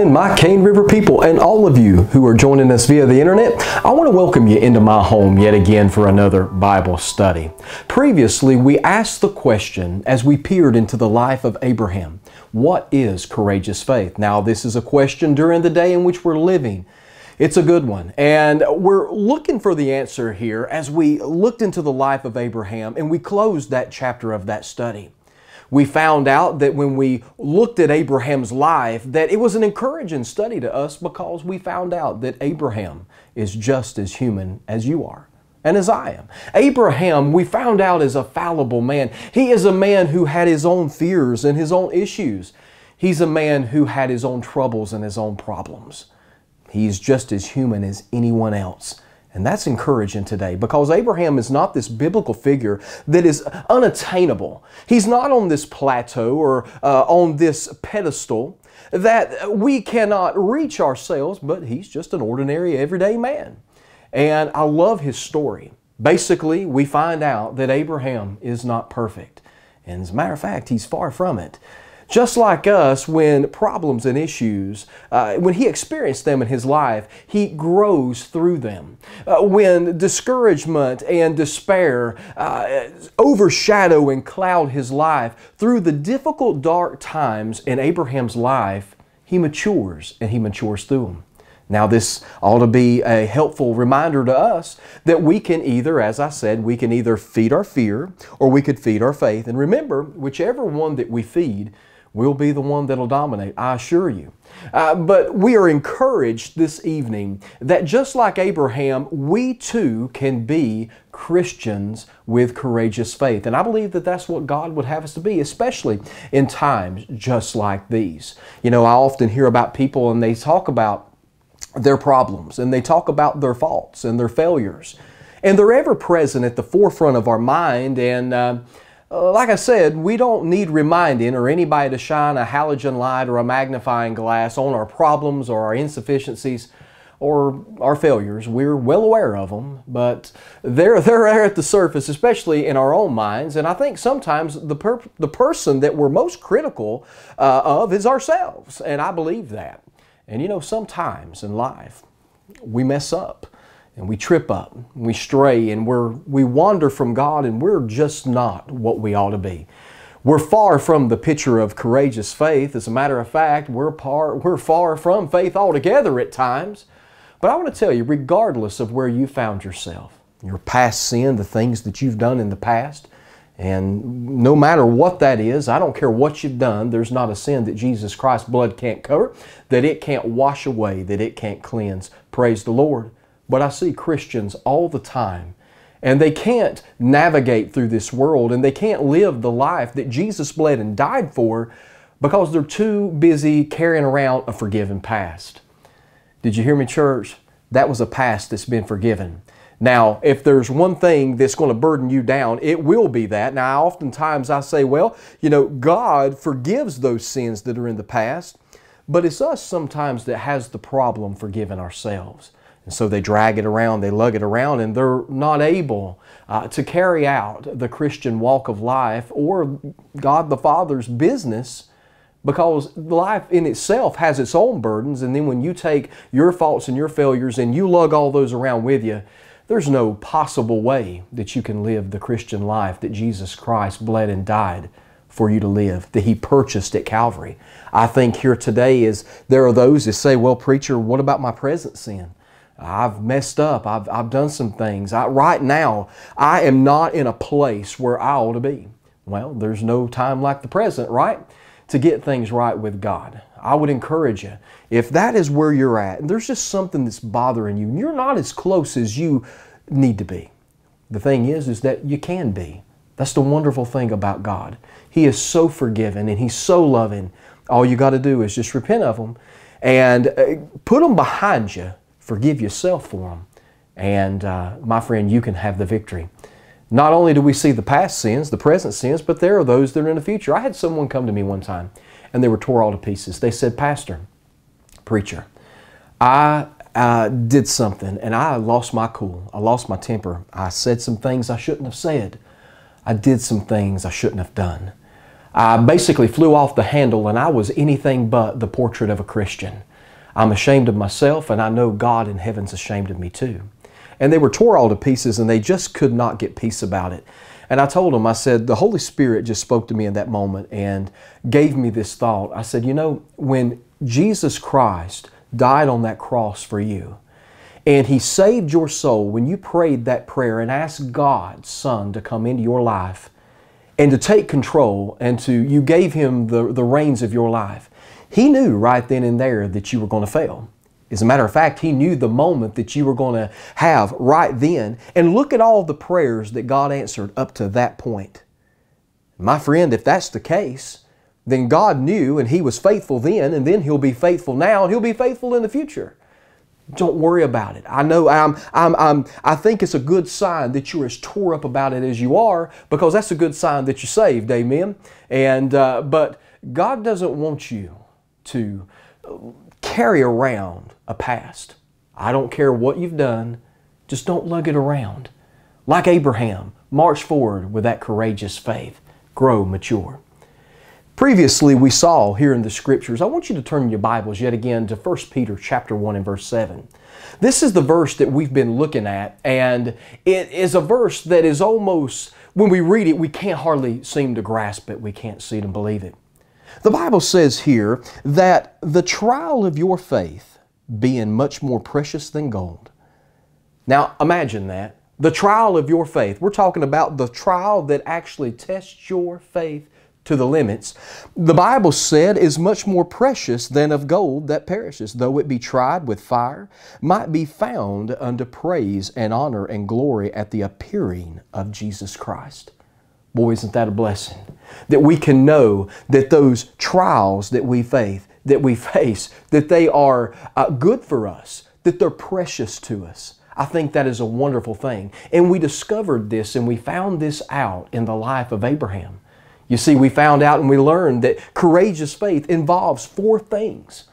evening, my Cane River people and all of you who are joining us via the internet. I want to welcome you into my home yet again for another Bible study. Previously, we asked the question as we peered into the life of Abraham, what is courageous faith? Now, this is a question during the day in which we're living. It's a good one, and we're looking for the answer here as we looked into the life of Abraham and we closed that chapter of that study. We found out that when we looked at Abraham's life, that it was an encouraging study to us because we found out that Abraham is just as human as you are and as I am. Abraham, we found out, is a fallible man. He is a man who had his own fears and his own issues. He's a man who had his own troubles and his own problems. He's just as human as anyone else. And that's encouraging today because Abraham is not this biblical figure that is unattainable. He's not on this plateau or on this pedestal that we cannot reach ourselves, but he's just an ordinary, everyday man. And I love his story. Basically, we find out that Abraham is not perfect. And as a matter of fact, he's far from it. Just like us, when problems and issues, when he experienced them in his life, he grows through them. When discouragement and despair overshadow and cloud his life, through the difficult, dark times in Abraham's life, he matures and he matures through them. Now, this ought to be a helpful reminder to us that we can either, as I said, we can either feed our fear or we could feed our faith. And remember, whichever one that we feed will be the one that'll dominate, I assure you. But we are encouraged this evening that just like Abraham, we too can be Christians with courageous faith. And I believe that that's what God would have us to be, especially in times just like these. You know, I often hear about people and they talk about their problems and they talk about their faults and their failures. And they're ever present at the forefront of our mind. And like I said, we don't need reminding or anybody to shine a halogen light or a magnifying glass on our problems or our insufficiencies or our failures. We're well aware of them, but they're there at the surface, especially in our own minds. And I think sometimes the person that we're most critical of is ourselves. And I believe that. And you know, sometimes in life, we mess up. And we trip up, and we stray, and we wander from God, and we're just not what we ought to be. We're far from the picture of courageous faith. As a matter of fact, we're far from faith altogether at times. But I want to tell you, regardless of where you found yourself, your past sin, the things that you've done in the past, and no matter what that is, I don't care what you've done, there's not a sin that Jesus Christ's blood can't cover, that it can't wash away, that it can't cleanse. Praise the Lord. But I see Christians all the time, and they can't navigate through this world, and they can't live the life that Jesus bled and died for because they're too busy carrying around a forgiven past. Did you hear me, church? That was a past that's been forgiven. Now, if there's one thing that's going to burden you down, it will be that. Now, oftentimes I say, well, you know, God forgives those sins that are in the past, but it's us sometimes that has the problem forgiving ourselves. And so they drag it around, they lug it around, and they're not able to carry out the Christian walk of life or God the Father's business because life in itself has its own burdens. And then when you take your faults and your failures and you lug all those around with you, there's no possible way that you can live the Christian life that Jesus Christ bled and died for you to live, that He purchased at Calvary. I think here today there are those that say, well, preacher, what about my present sin? I've messed up. I've done some things. Right now, I am not in a place where I ought to be. Well, there's no time like the present, right, to get things right with God. I would encourage you, if that is where you're at, and there's just something that's bothering you, and you're not as close as you need to be. The thing is that you can be. That's the wonderful thing about God. He is so forgiving and He's so loving. All you got to do is just repent of them and put them behind you. Forgive yourself for them. And my friend, you can have the victory. Not only do we see the past sins, the present sins, but there are those that are in the future. I had someone come to me one time and they were tore all to pieces. They said, Pastor, preacher, I did something and I lost my cool. I lost my temper. I said some things I shouldn't have said. I did some things I shouldn't have done. I basically flew off the handle and I was anything but the portrait of a Christian. I'm ashamed of myself, and I know God in heaven's ashamed of me too. And they were tore all to pieces, and they just could not get peace about it. And I told them, I said, the Holy Spirit just spoke to me in that moment and gave me this thought. I said, you know, when Jesus Christ died on that cross for you, and He saved your soul, when you prayed that prayer and asked God's Son to come into your life and to take control, and you gave Him the reins of your life, He knew right then and there that you were going to fail. As a matter of fact, He knew the moment that you were going to have right then. And look at all the prayers that God answered up to that point. My friend, if that's the case, then God knew, and He was faithful then, and then He'll be faithful now, and He'll be faithful in the future. Don't worry about it. I know I think it's a good sign that you're as tore up about it as you are, because that's a good sign that you're saved. Amen. And but God doesn't want you to carry around a past. I don't care what you've done, just don't lug it around. Like Abraham, march forward with that courageous faith. Grow mature. Previously, we saw here in the Scriptures, I want you to turn your Bibles yet again to 1 Peter chapter 1 and verse 7. This is the verse that we've been looking at, and it is a verse that is almost, when we read it, we can't hardly seem to grasp it. We can't see it and believe it. The Bible says here that the trial of your faith being much more precious than gold. Now imagine that. The trial of your faith. We're talking about the trial that actually tests your faith to the limits. The Bible said is much more precious than of gold that perishes, though it be tried with fire, might be found unto praise and honor and glory at the appearing of Jesus Christ. Boy, isn't that a blessing? That we can know that those trials that we face, that they are good for us, that they're precious to us. I think that is a wonderful thing. And we discovered this and we found this out in the life of Abraham. You see, we found out and we learned that courageous faith involves 4 things.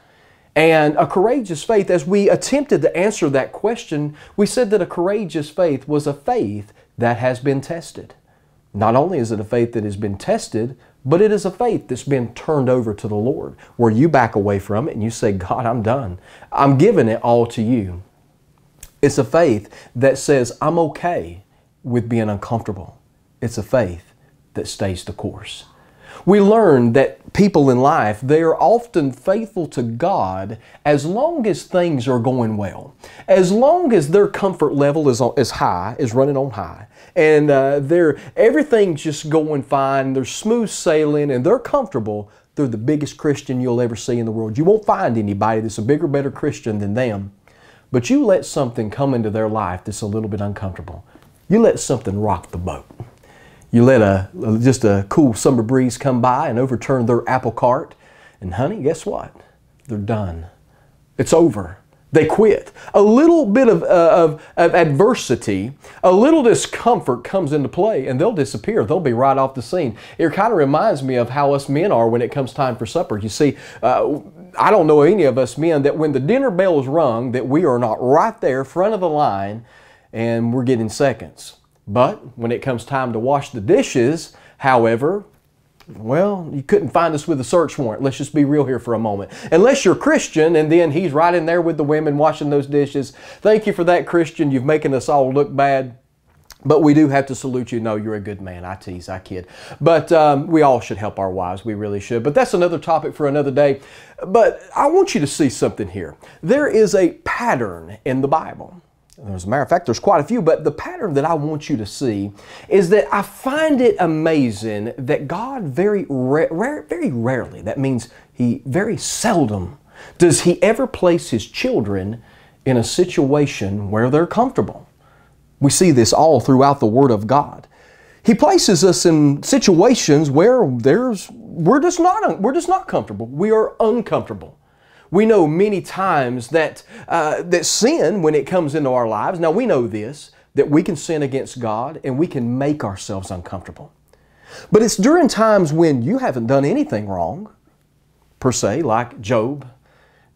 And a courageous faith, as we attempted to answer that question, we said that a courageous faith was a faith that has been tested. Not only is it a faith that has been tested, but it is a faith that's been turned over to the Lord, where you back away from it and you say, God, I'm done. I'm giving it all to you. It's a faith that says, I'm okay with being uncomfortable. It's a faith that stays the course. We learn that people in life, they are often faithful to God as long as things are going well. As long as their comfort level is high, is running on high, and everything's just going fine, they're smooth sailing, and they're comfortable, they're the biggest Christian you'll ever see in the world. You won't find anybody that's a bigger, better Christian than them. But you let something come into their life that's a little bit uncomfortable. You let something rock the boat. You let just a cool summer breeze come by and overturn their apple cart. And honey, guess what? They're done. It's over. They quit. A little bit of adversity, a little discomfort comes into play and they'll disappear. They'll be right off the scene. It kind of reminds me of how us men are when it comes time for supper. You see, I don't know any of us men that when the dinner bell is rung that we are not right there front of the line and we're getting seconds. But when it comes time to wash the dishes, however, well, you couldn't find us with a search warrant. Let's just be real here for a moment. Unless you're Christian and then he's right in there with the women washing those dishes. Thank you for that, Christian. You've making us all look bad. But we do have to salute you. No, you're a good man. I tease, I kid. But we all should help our wives. We really should. But that's another topic for another day. But I want you to see something here. There is a pattern in the Bible. As a matter of fact, there's quite a few, but the pattern that I want you to see is that I find it amazing that God very rarely, that means He very seldom, does He ever place His children in a situation where they're comfortable. We see this all throughout the Word of God. He places us in situations where we're just not comfortable. We are uncomfortable. We know many times that sin, when it comes into our lives, now we know this, that we can sin against God and we can make ourselves uncomfortable. But it's during times when you haven't done anything wrong, per se, like Job,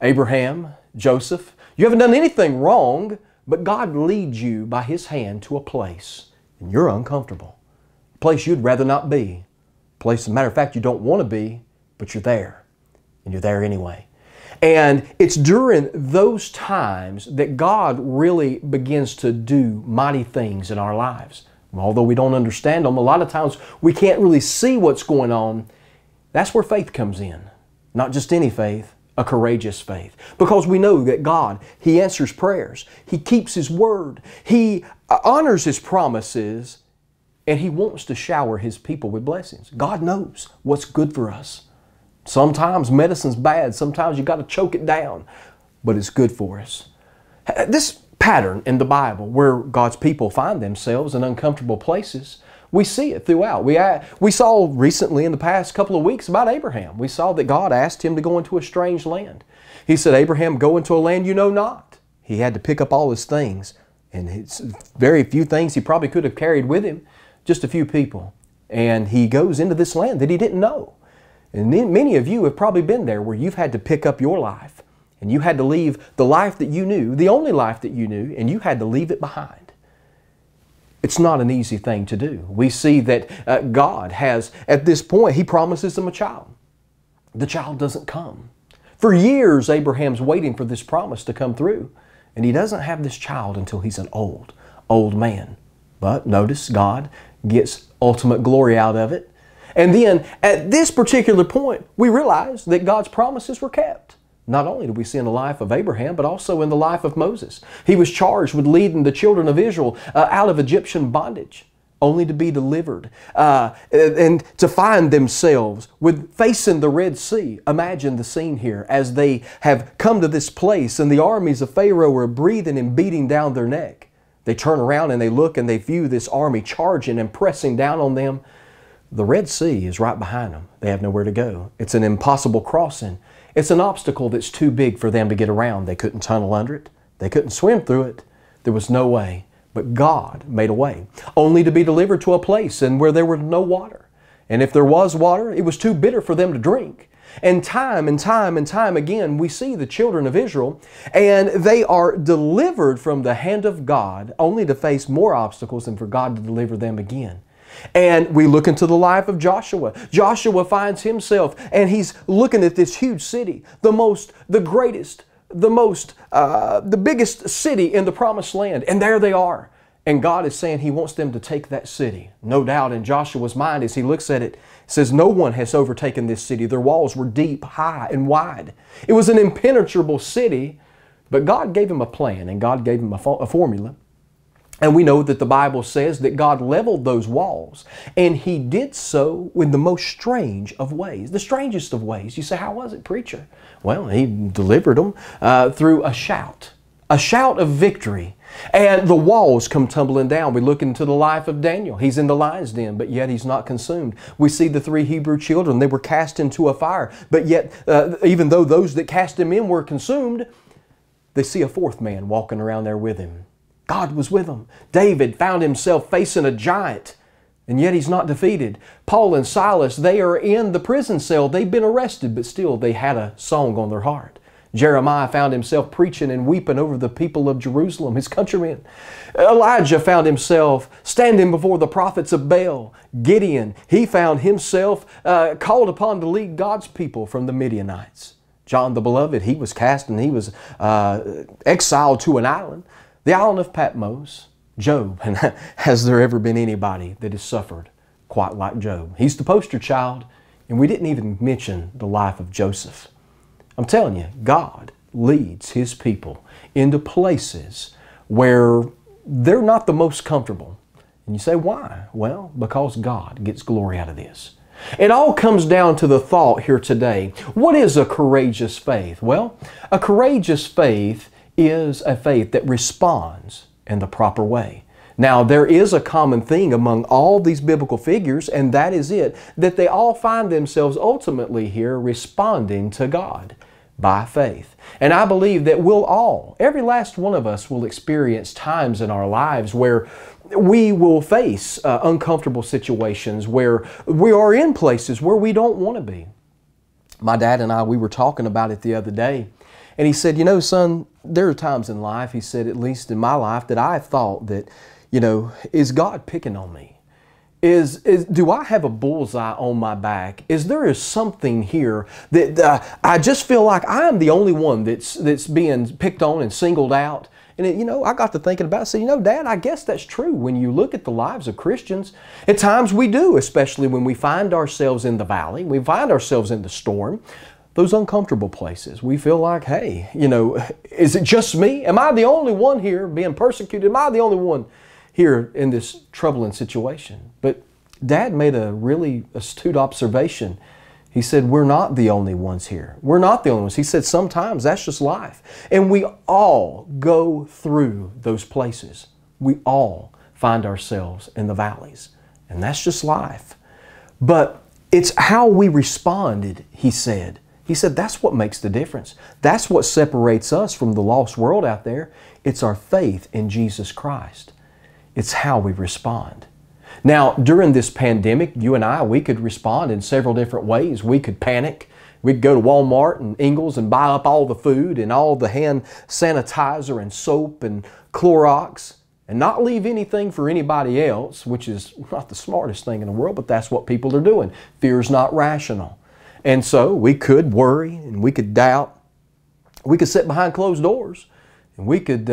Abraham, Joseph. You haven't done anything wrong, but God leads you by His hand to a place and you're uncomfortable. A place you'd rather not be. A place, as a matter of fact, you don't want to be, but you're there. And you're there anyway. And it's during those times that God really begins to do mighty things in our lives. Although we don't understand them, a lot of times we can't really see what's going on. That's where faith comes in. Not just any faith, a courageous faith. Because we know that God, He answers prayers. He keeps His word. He honors His promises. And He wants to shower His people with blessings. God knows what's good for us. Sometimes medicine's bad. Sometimes you got to choke it down. But it's good for us. This pattern in the Bible where God's people find themselves in uncomfortable places, we see it throughout. We saw recently in the past couple of weeks about Abraham. We saw that God asked him to go into a strange land. He said, Abraham, go into a land you know not. He had to pick up all his things. And it's very few things he probably could have carried with him. Just a few people. And he goes into this land that he didn't know. And many of you have probably been there where you've had to pick up your life. And you had to leave the life that you knew, the only life that you knew, and you had to leave it behind. It's not an easy thing to do. We see that God has, at this point, He promises them a child. The child doesn't come. For years, Abraham's waiting for this promise to come through. And he doesn't have this child until he's an old man. But notice God gets ultimate glory out of it. And then at this particular point, we realize that God's promises were kept. Not only do we see in the life of Abraham, but also in the life of Moses. He was charged with leading the children of Israel out of Egyptian bondage, only to be delivered and to find themselves with facing the Red Sea. Imagine the scene here as they have come to this place and the armies of Pharaoh are breathing and beating down their neck. They turn around and they look and they view this army charging and pressing down on them. The Red Sea is right behind them. They have nowhere to go. It's an impossible crossing. It's an obstacle that's too big for them to get around. They couldn't tunnel under it. They couldn't swim through it. There was no way. But God made a way, only to be delivered to a place and where there was no water. And if there was water, it was too bitter for them to drink. And time again, we see the children of Israel, and they are delivered from the hand of God, only to face more obstacles and for God to deliver them again. And we look into the life of Joshua. Joshua finds himself, and he's looking at this huge city, the greatest, the biggest city in the promised land. And there they are. And God is saying He wants them to take that city. No doubt in Joshua's mind as he looks at it, says no one has overtaken this city. Their walls were deep, high, and wide. It was an impenetrable city, but God gave him a plan and God gave him a formula. And we know that the Bible says that God leveled those walls, and He did so in the most strange of ways, the strangest of ways. You say, how was it, preacher? Well, He delivered them through a shout of victory. And the walls come tumbling down. We look into the life of Daniel. He's in the lion's den, but yet he's not consumed. We see the 3 Hebrew children. They were cast into a fire, but yet even though those that cast them in were consumed, they see a 4th man walking around there with him. God was with him. David found himself facing a giant, and yet he's not defeated. Paul and Silas, they are in the prison cell. They've been arrested, but still they had a song on their heart. Jeremiah found himself preaching and weeping over the people of Jerusalem, his countrymen. Elijah found himself standing before the prophets of Baal. Gideon, he found himself called upon to lead God's people from the Midianites. John the Beloved, he was cast and he was exiled to an island, the island of Patmos. Job, and has there ever been anybody that has suffered quite like Job? He's the poster child, and we didn't even mention the life of Joseph. I'm telling you, God leads His people into places where they're not the most comfortable. And you say, why? Well, because God gets glory out of this. It all comes down to the thought here today. What is a courageous faith? Well, a courageous faith is a faith that responds in the proper way. Now, there is a common thing among all these biblical figures, and that is it, that they all find themselves ultimately here responding to God by faith. And I believe that we'll all, every last one of us, will experience times in our lives where we will face uncomfortable situations, where we are in places where we don't want to be. My dad and I, we were talking about it the other day, and he said, you know, son, there are times in life, he said, at least in my life, that I've thought that, you know, is God picking on me? do I have a bullseye on my back? There is something here that I just feel like I am the only one that's being picked on and singled out. And I got to thinking about it. I said, Dad, I guess that's true. When you look at the lives of Christians, at times we do, especially when we find ourselves in the valley, we find ourselves in the storm, those uncomfortable places. We feel like, hey, is it just me? Am I the only one here being persecuted? Am I the only one here in this troubling situation? But Dad made a really astute observation. He said, we're not the only ones here. We're not the only ones. He said, sometimes that's just life. And we all go through those places. We all find ourselves in the valleys. And that's just life. But it's how we responded, he said. He said, that's what makes the difference. That's what separates us from the lost world out there. It's our faith in Jesus Christ. It's how we respond. Now, during this pandemic, you and I, we could respond in several different ways. We could panic. We'd go to Walmart and Ingles and buy up all the food and all the hand sanitizer and soap and Clorox and not leave anything for anybody else, which is not the smartest thing in the world, but that's what people are doing. Fear is not rational. And so we could worry and we could doubt. We could sit behind closed doors and we could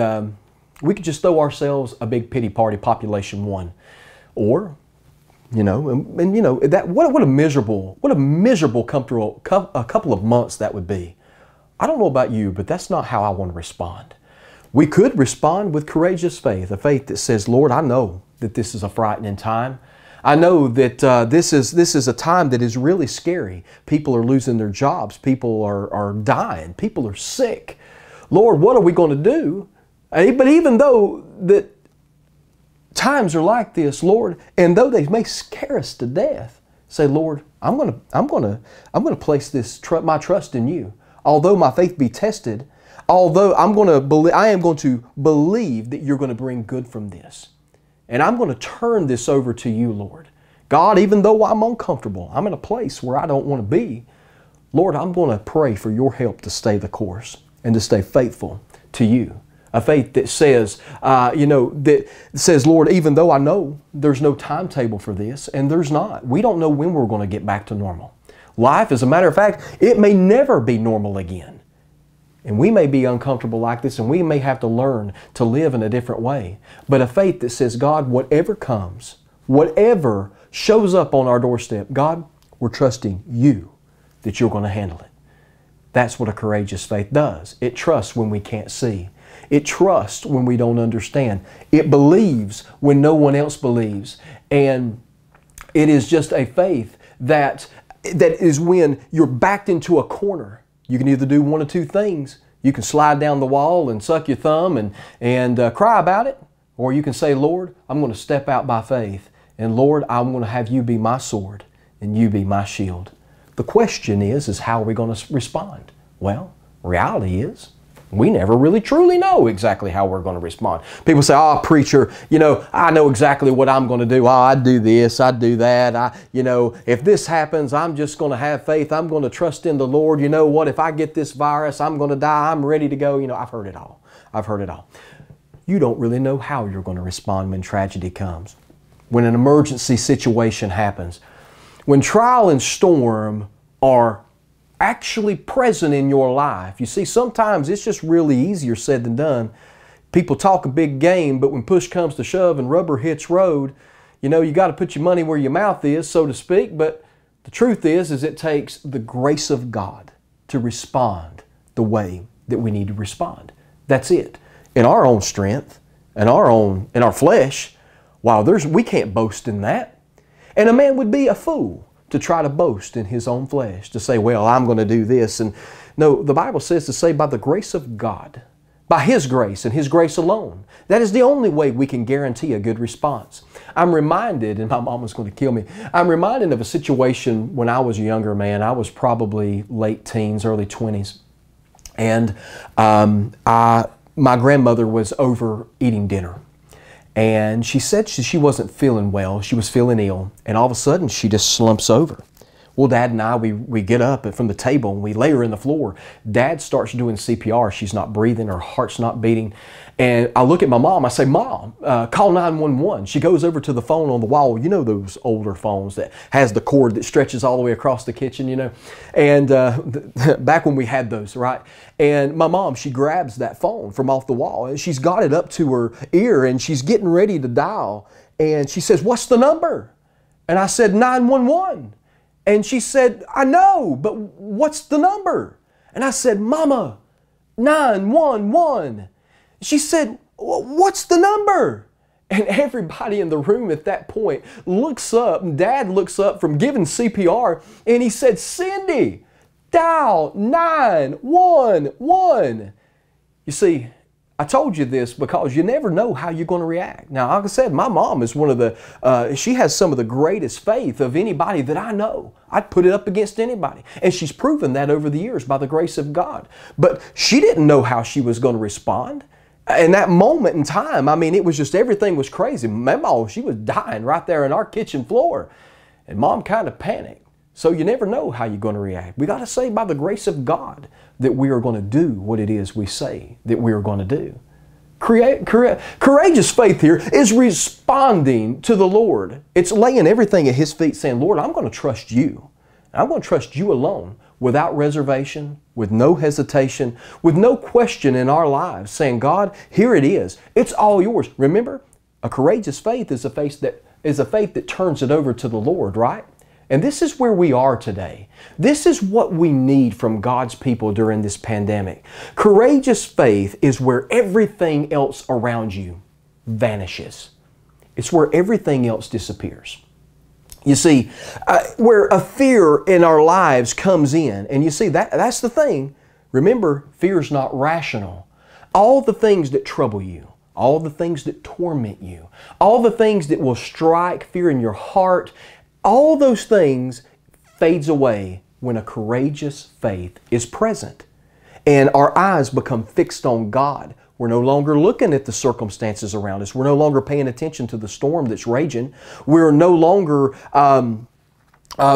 just throw ourselves a big pity party, population one. Or, that what a miserable a couple of months that would be. I don't know about you, but that's not how I want to respond. We could respond with courageous faith, a faith that says, Lord, I know that this is a frightening time. I know that this is a time that is really scary. People are losing their jobs. People are dying. People are sick. Lord, what are we going to do? But even though that times are like this, Lord, and though they may scare us to death, say, Lord, I'm going to place my trust in you. Although my faith be tested, although I am going to believe that you're going to bring good from this. And I'm going to turn this over to you, Lord. God, even though I'm uncomfortable, I'm in a place where I don't want to be, Lord, I'm going to pray for your help to stay the course and to stay faithful to you. A faith that says, Lord, even though I know there's no timetable for this, and there's not. We don't know when we're going to get back to normal. Life, as a matter of fact, it may never be normal again. And we may be uncomfortable like this, and we may have to learn to live in a different way. But a faith that says, God, whatever comes, whatever shows up on our doorstep, God, we're trusting you that you're going to handle it. That's what a courageous faith does. It trusts when we can't see. It trusts when we don't understand. It believes when no one else believes. And it is just a faith that is when you're backed into a corner. You can either do one of two things. You can slide down the wall and suck your thumb and cry about it. Or you can say, Lord, I'm going to step out by faith. And Lord, I'm going to have you be my sword and you be my shield. The question is how are we going to respond? Well, reality is, we never really truly know exactly how we're going to respond. People say, oh, preacher, I know exactly what I'm going to do. Oh, I do this, I do that. If this happens, I'm just going to have faith. I'm going to trust in the Lord. You know what? If I get this virus, I'm going to die. I'm ready to go. I've heard it all. I've heard it all. You don't really know how you're going to respond when tragedy comes, when an emergency situation happens, when trial and storm are actually present in your life. You see, sometimes it's just really easier said than done. People talk a big game, but when push comes to shove and rubber hits road, you got to put your money where your mouth is, so to speak. But the truth is it takes the grace of God to respond the way that we need to respond. That's it. In our own strength, in our flesh, we can't boast in that. And a man would be a fool to try to boast in his own flesh, to say, well, I'm going to do this. And no, the Bible says to say by the grace of God, by His grace and His grace alone. That is the only way we can guarantee a good response. I'm reminded, and my mom was going to kill me, I'm reminded of a situation when I was a younger man. I was probably late teens, early 20s. And my grandmother was over eating dinner. And she said she wasn't feeling well. She was feeling ill. And all of a sudden, she just slumps over. Well, Dad and I, we get up from the table and we lay her in the floor. Dad starts doing CPR. She's not breathing. Her heart's not beating. And I look at my mom, I say, Mom, call 911. She goes over to the phone on the wall. You know those older phones that has the cord that stretches all the way across the kitchen, you know? And back when we had those, right? And my mom, she grabs that phone from off the wall and she's got it up to her ear and she's getting ready to dial. And she says, what's the number? And I said, 911. And she said, I know, but what's the number? And I said, Mama, 911. She said, what's the number? And everybody in the room at that point looks up, Dad looks up from giving CPR, and he said, Cindy, dial 911. You see, I told you this because you never know how you're going to react. Now, like I said, my mom is one of the, she has some of the greatest faith of anybody that I know. I'd put it up against anybody. And she's proven that over the years by the grace of God. But she didn't know how she was going to respond. In that moment in time, I mean, it was just, everything was crazy. Mama, she was dying right there on our kitchen floor. And Mom kind of panicked. So you never know how you're going to react. We got to say by the grace of God that we are going to do what it is we say that we are going to do. Courageous faith here is responding to the Lord. It's laying everything at His feet saying, Lord, I'm going to trust You. I'm going to trust You alone without reservation, with no hesitation, with no question in our lives, saying, God, here it is. It's all Yours. Remember, a courageous faith is a faith that turns it over to the Lord, right? And this is where we are today. This is what we need from God's people during this pandemic. Courageous faith is where everything else around you vanishes. It's where everything else disappears. You see, where a fear in our lives comes in, and you see, that's the thing. Remember, fear is not rational. All the things that trouble you, all the things that torment you, all the things that will strike fear in your heart, all those things fades away when a courageous faith is present. And our eyes become fixed on God. We're no longer looking at the circumstances around us. We're no longer paying attention to the storm that's raging. We're no longer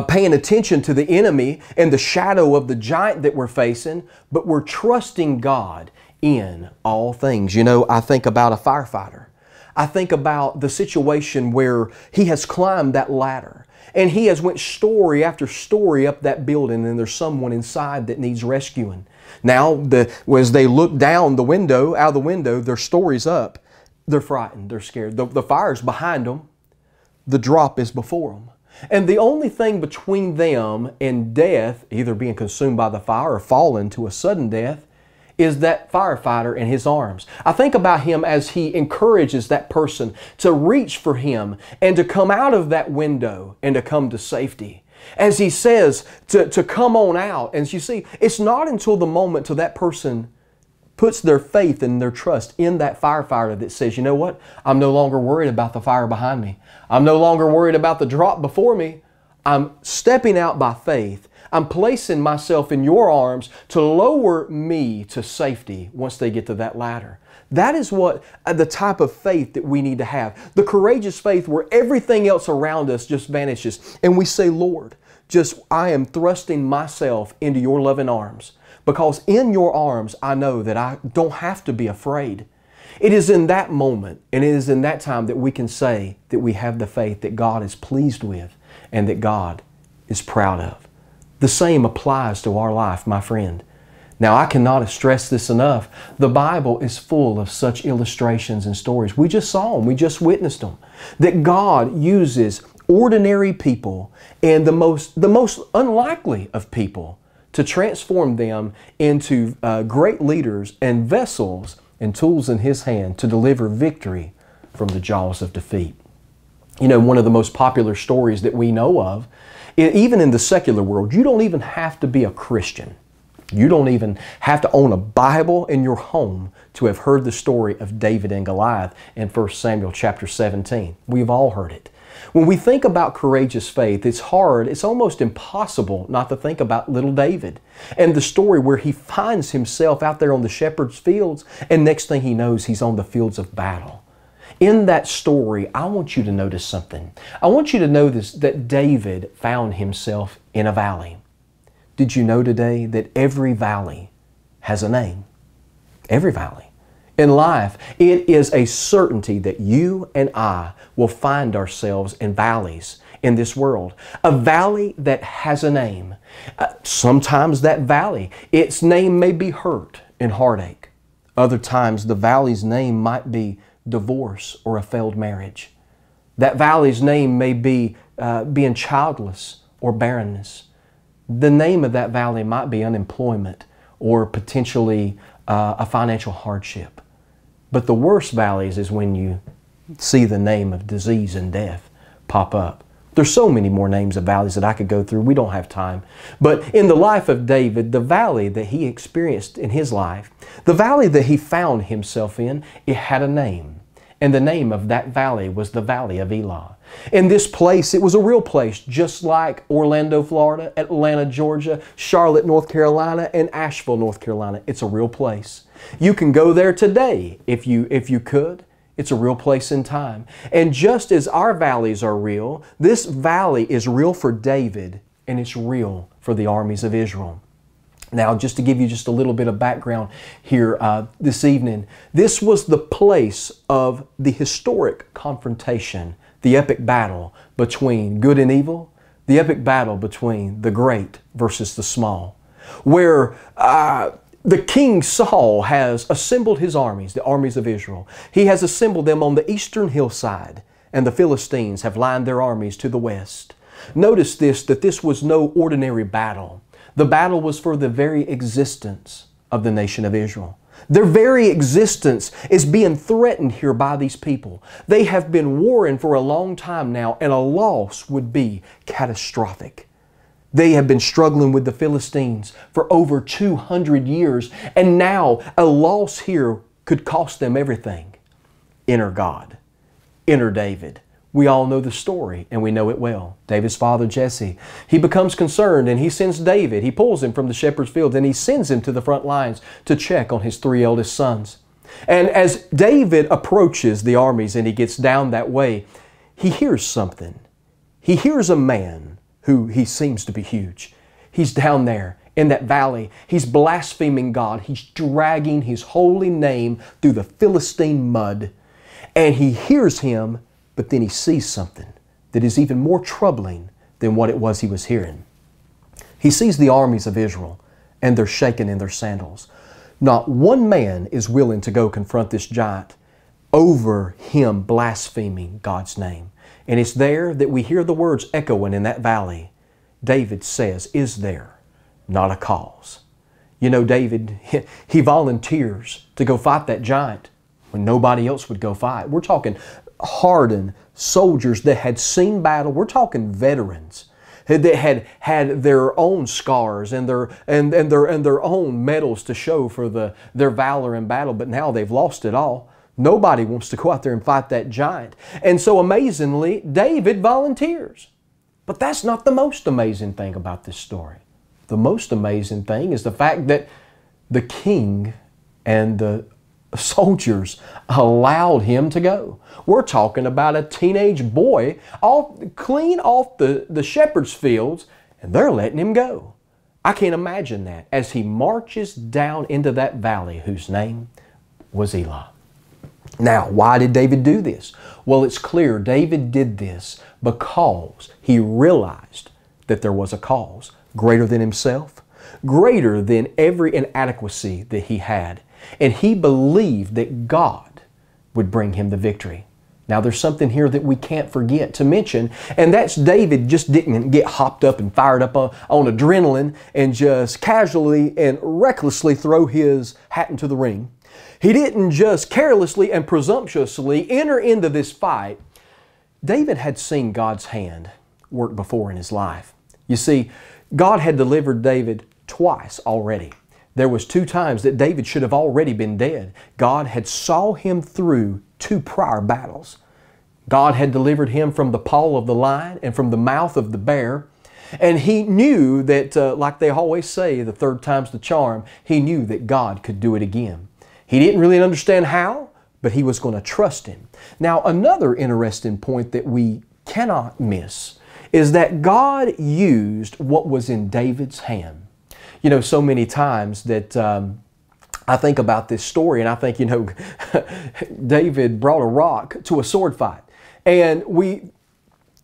paying attention to the enemy and the shadow of the giant that we're facing, but we're trusting God in all things. You know, I think about a firefighter. I think about the situation where he has climbed that ladder and he has went story after story up that building and there's someone inside that needs rescuing. Now, as they look down the window, out of the window, their story's up. They're frightened, they're scared. The fire's behind them. The drop is before them. And the only thing between them and death, either being consumed by the fire or falling to a sudden death, is that firefighter in his arms. I think about him as he encourages that person to reach for him and to come out of that window and to come to safety. As he says to come on out. And you see, it's not until the moment till that person puts their faith and their trust in that firefighter that says, you know what? I'm no longer worried about the fire behind me. I'm no longer worried about the drop before me. I'm stepping out by faith. I'm placing myself in Your arms to lower me to safety once they get to that ladder. That is what the type of faith that we need to have. The courageous faith where everything else around us just vanishes. And we say, Lord, I am thrusting myself into Your loving arms. Because in Your arms, I know that I don't have to be afraid. It is in that moment and it is in that time that we can say that we have the faith that God is pleased with and that God is proud of. The same applies to our life, my friend. Now, I cannot stress this enough. The Bible is full of such illustrations and stories. We just saw them. We just witnessed them. That God uses ordinary people and the most unlikely of people to transform them into great leaders and vessels and tools in His hand to deliver victory from the jaws of defeat. You know, one of the most popular stories that we know of, even in the secular world, you don't even have to be a Christian. You don't even have to own a Bible in your home to have heard the story of David and Goliath in 1 Samuel chapter 17. We've all heard it. When we think about courageous faith, it's hard, it's almost impossible not to think about little David and the story where he finds himself out there on the shepherd's fields and next thing he knows, he's on the fields of battle. In that story, I want you to notice something. I want you to notice that David found himself in a valley. Did you know today that every valley has a name? Every valley. in life, it is a certainty that you and I will find ourselves in valleys in this world. A valley that has a name. Sometimes that valley, its name may be hurt and heartache. Other times the valley's name might be divorce or a failed marriage. That valley's name may be being childless or barrenness. The name of that valley might be unemployment or potentially a financial hardship. But the worst valleys is when you see the name of disease and death pop up. There's so many more names of valleys that I could go through. We don't have time. But in the life of David, the valley that he experienced in his life, the valley that he found himself in, it had a name. And the name of that valley was the Valley of Elah. In this place, it was a real place, just like Orlando, Florida, Atlanta, Georgia, Charlotte, North Carolina, and Asheville, North Carolina. It's a real place. You can go there today if you could. It's a real place in time. And just as our valleys are real, this valley is real for David, and it's real for the armies of Israel. Now, just to give you just a little bit of background here this evening, this was the place of the historic confrontation, the epic battle between good and evil, the epic battle between the great versus the small, where the king Saul has assembled his armies, the armies of Israel. He has assembled them on the eastern hillside, and the Philistines have lined their armies to the west. Notice this, that this was no ordinary battle. The battle was for the very existence of the nation of Israel. Their very existence is being threatened here by these people. They have been warring for a long time now, and a loss would be catastrophic. They have been struggling with the Philistines for over 200 years, and now a loss here could cost them everything. Enter God. Enter David. We all know the story, and we know it well. David's father, Jesse, he becomes concerned, and he sends David. He pulls him from the shepherd's field, and he sends him to the front lines to check on his 3 eldest sons. And as David approaches the armies and he gets down that way, he hears something. He hears a man who he seems to be huge. He's down there in that valley. He's blaspheming God. He's dragging His holy name through the Philistine mud. And he hears him, but then he sees something that is even more troubling than what it was he was hearing. He sees the armies of Israel, and they're shaking in their sandals. Not one man is willing to go confront this giant over him blaspheming God's name. And it's there that we hear the words echoing in that valley. David says, "Is there not a cause?" You know, David, he volunteers to go fight that giant when nobody else would go fight. We're talking hardened soldiers that had seen battle. We're talking veterans that had had their own scars and their own medals to show for their valor in battle, but now they've lost it all. Nobody wants to go out there and fight that giant. And so amazingly, David volunteers. But that's not the most amazing thing about this story. The most amazing thing is the fact that the king and the soldiers allowed him to go. We're talking about a teenage boy clean off the shepherd's fields, and they're letting him go. I can't imagine that as he marches down into that valley whose name was Elah. Now, why did David do this? Well, it's clear David did this because he realized that there was a cause greater than himself, greater than every inadequacy that he had. And he believed that God would bring him the victory. Now, there's something here that we can't forget to mention, and that's David just didn't get hopped up and fired up on adrenaline and just casually and recklessly throw his hat into the ring. He didn't just carelessly and presumptuously enter into this fight. David had seen God's hand work before in his life. You see, God had delivered David twice already. There was 2 times that David should have already been dead. God had saw him through 2 prior battles. God had delivered him from the paw of the lion and from the mouth of the bear. And he knew that, like they always say, the 3rd time's the charm, he knew that God could do it again. He didn't really understand how, but he was going to trust Him. Now, another interesting point that we cannot miss is that God used what was in David's hand. You know, so many times that I think about this story and I think, David brought a rock to a sword fight. And we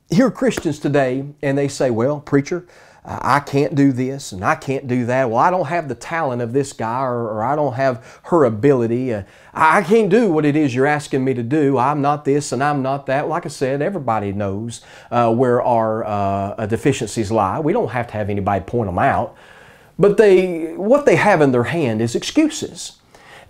hear Christians today and they say, well, preacher, I can't do this and I can't do that. Well, I don't have the talent of this guy, or I don't have her ability. I can't do what it is you're asking me to do. I'm not this and I'm not that. Like I said, everybody knows where our deficiencies lie. We don't have to have anybody point them out. But what they have in their hand is excuses.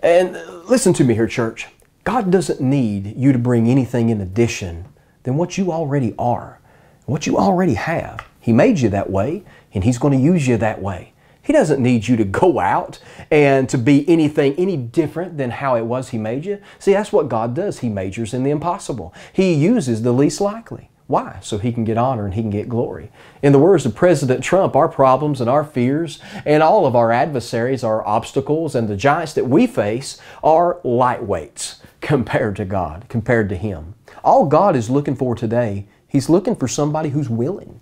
And listen to me here, church. God doesn't need you to bring anything in addition than what you already are, what you already have. He made you that way, and He's going to use you that way. He doesn't need you to go out and to be anything any different than how it was He made you. See, that's what God does. He majors in the impossible. He uses the least likely. Why? So He can get honor and He can get glory. In the words of President Trump, our problems and our fears and all of our adversaries, our obstacles and the giants that we face are lightweights compared to God, compared to Him. All God is looking for today, He's looking for somebody who's willing.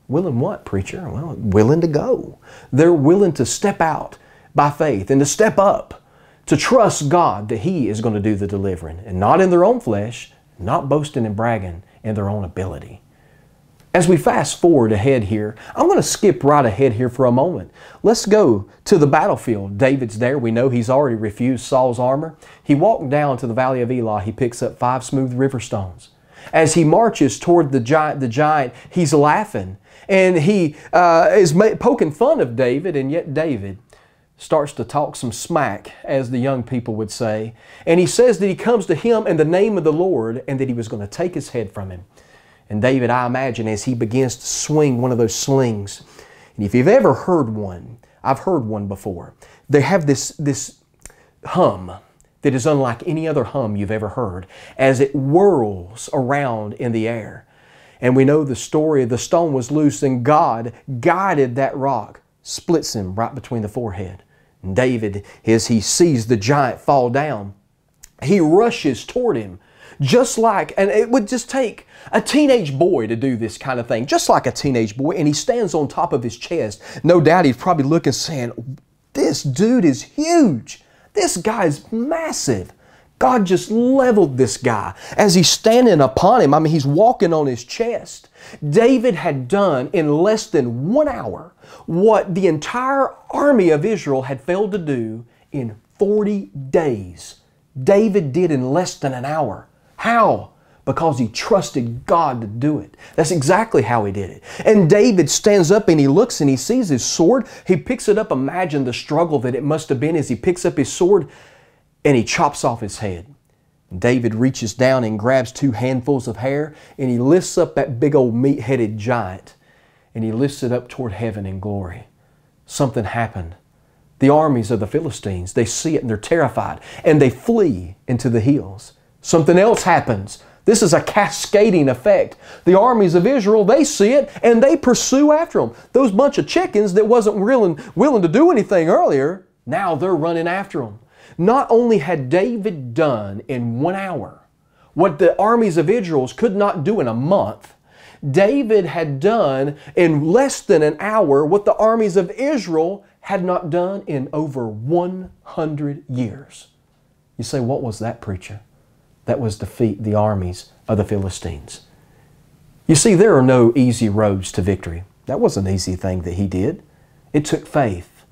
Willing what, preacher? Well, willing to go. They're willing to step out by faith and to step up, to trust God that He is going to do the delivering, and not in their own flesh, not boasting and bragging in their own ability. As we fast forward ahead here, I'm going to skip right ahead here for a moment. Let's go to the battlefield. David's there. We know he's already refused Saul's armor. He walked down to the valley of Elah. He picks up 5 smooth river stones. As he marches toward the giant, he's laughing. And he is poking fun of David, and yet David starts to talk some smack, as the young people would say. And he says that he comes to him in the name of the Lord and that he was going to take his head from him. And David, I imagine, as he begins to swing one of those slings, and if you've ever heard one, I've heard one before, they have this hum that is unlike any other hum you've ever heard as it whirls around in the air. And we know the story, the stone was loose and God guided that rock, splits him right between the forehead. And David, as he sees the giant fall down, he rushes toward him, just like, and it would just take a teenage boy to do this kind of thing, just like a teenage boy, and he stands on top of his chest. No doubt he's probably looking saying, this dude is huge. This guy's massive. God just leveled this guy as he's standing upon him. I mean, he's walking on his chest. David had done in less than 1 hour what the entire army of Israel had failed to do in 40 days. David did in less than an hour. How? Because he trusted God to do it. That's exactly how he did it. And David stands up and he looks and he sees his sword. He picks it up. Imagine the struggle that it must have been as he picks up his sword and he chops off his head. David reaches down and grabs 2 handfuls of hair and he lifts up that big old meat-headed giant and he lifts it up toward heaven in glory. Something happened. The armies of the Philistines, they see it and they're terrified and they flee into the hills. Something else happens. This is a cascading effect. The armies of Israel, they see it and they pursue after them. Those bunch of chickens that wasn't willing to do anything earlier, now they're running after them. Not only had David done in 1 hour what the armies of Israel could not do in a month, David had done in less than an hour what the armies of Israel had not done in over 100 years. You say, what was that, preacher? That was defeat the armies of the Philistines. You see, there are no easy roads to victory. That wasn't an easy thing that he did. It took faith,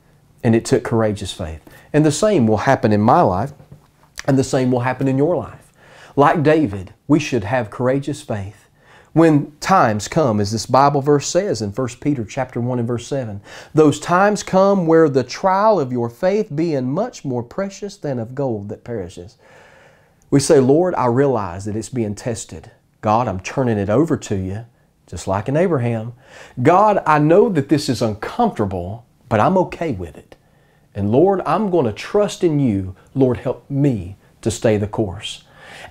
and it took courageous faith. And the same will happen in my life, and the same will happen in your life. Like David, we should have courageous faith. When times come, as this Bible verse says in 1 Peter chapter 1 and verse 7, those times come where the trial of your faith being much more precious than of gold that perishes. We say, Lord, I realize that it's being tested. God, I'm turning it over to you, just like in Abraham. God, I know that this is uncomfortable, but I'm okay with it. And Lord, I'm going to trust in you. Lord, help me to stay the course.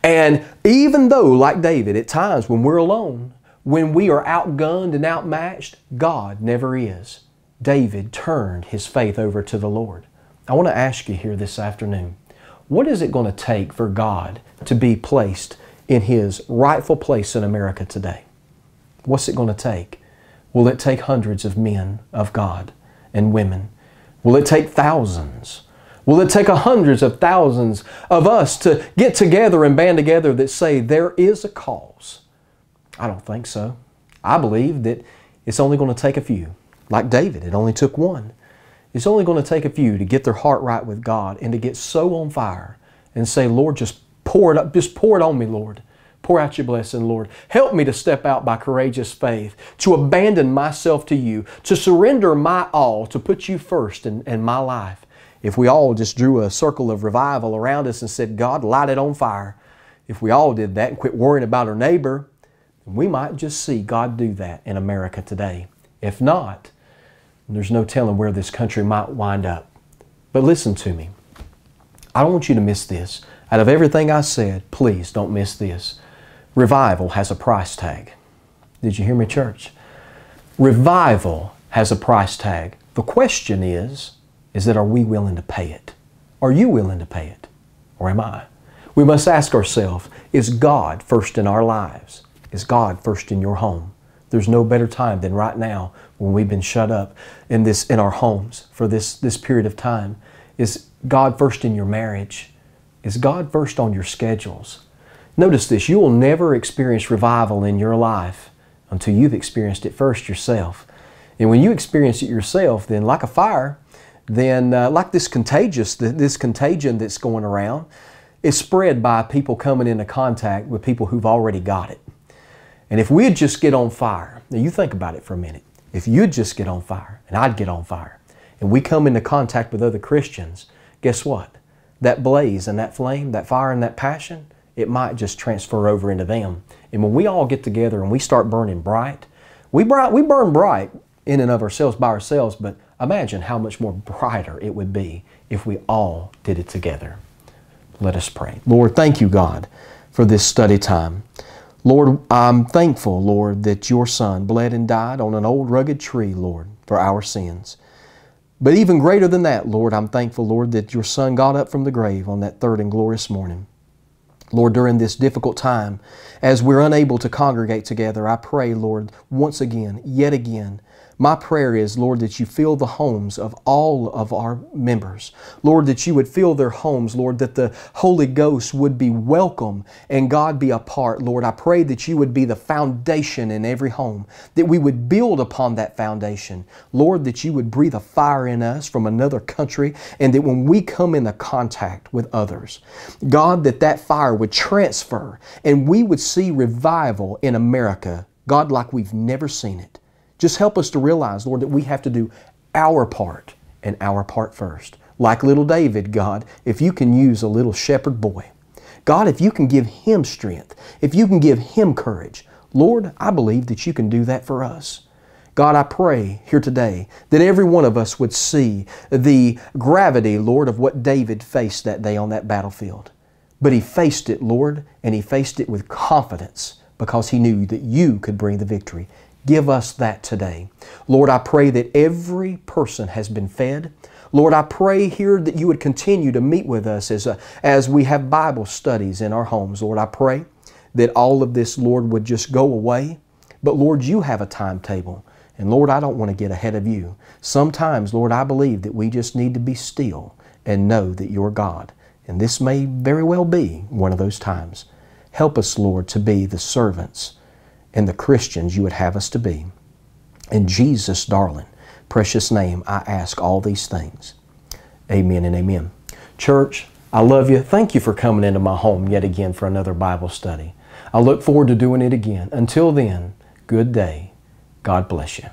And even though, like David, at times when we're alone, when we are outgunned and outmatched, God never is. David turned his faith over to the Lord. I want to ask you here this afternoon, what is it going to take for God to be placed in His rightful place in America today? What's it going to take? Will it take hundreds of men of God and women? Will it take thousands? Will it take hundreds of thousands of us to get together and band together that say there is a cause? I don't think so. I believe that it's only going to take a few. Like David, it only took one. It's only going to take a few to get their heart right with God and to get so on fire and say, Lord, just pour it up, just pour it on me, Lord. Pour out your blessing, Lord. Help me to step out by courageous faith, to abandon myself to you, to surrender my all, to put you first in my life. If we all just drew a circle of revival around us and said, God, light it on fire. If we all did that and quit worrying about our neighbor, we might just see God do that in America today. If not, there's no telling where this country might wind up. But listen to me. I don't want you to miss this. Out of everything I said, please don't miss this. Revival has a price tag. Did you hear me, church? Revival has a price tag. The question is that are we willing to pay it? Are you willing to pay it? Or am I? We must ask ourselves, is God first in our lives? Is God first in your home? There's no better time than right now when we've been shut up in our homes for this period of time. Is God first in your marriage? Is God first on your schedules? Notice this, you will never experience revival in your life until you've experienced it first yourself. And when you experience it yourself, then like a fire, then like this contagion that's going around, is spread by people coming into contact with people who've already got it. And if we'd just get on fire, now you think about it for a minute. If you'd just get on fire, and I'd get on fire, and we come into contact with other Christians, guess what? That blaze and that flame, that fire and that passion, it might just transfer over into them. And when we all get together and we start burning bright, we burn bright in and of ourselves by ourselves, but imagine how much more brighter it would be if we all did it together. Let us pray. Lord, thank you, God, for this study time. Lord, I'm thankful, Lord, that your Son bled and died on an old rugged tree, Lord, for our sins. But even greater than that, Lord, I'm thankful, Lord, that your Son got up from the grave on that third and glorious morning. Lord, during this difficult time, as we're unable to congregate together, I pray, Lord, once again, yet again, my prayer is, Lord, that you fill the homes of all of our members. Lord, that you would fill their homes, Lord, that the Holy Ghost would be welcome and God be a part. Lord, I pray that you would be the foundation in every home, that we would build upon that foundation. Lord, that you would breathe a fire in us from another country, and that when we come into contact with others, God, that fire would transfer and we would see revival in America, God, like we've never seen it. Just help us to realize, Lord, that we have to do our part and our part first. Like little David, God, if you can use a little shepherd boy, God, if you can give him strength, if you can give him courage, Lord, I believe that you can do that for us. God, I pray here today that every one of us would see the gravity, Lord, of what David faced that day on that battlefield. But he faced it, Lord, and he faced it with confidence because he knew that you could bring the victory. Give us that today. Lord, I pray that every person has been fed. Lord, I pray here that you would continue to meet with us as we have Bible studies in our homes. Lord, I pray that all of this, Lord, would just go away. But Lord, you have a timetable. And Lord, I don't want to get ahead of you. Sometimes, Lord, I believe that we just need to be still and know that you're God. And this may very well be one of those times. Help us, Lord, to be the servants and the Christians you would have us to be. In Jesus' darling, precious name, I ask all these things. Amen and amen. Church, I love you. Thank you for coming into my home yet again for another Bible study. I look forward to doing it again. Until then, good day. God bless you.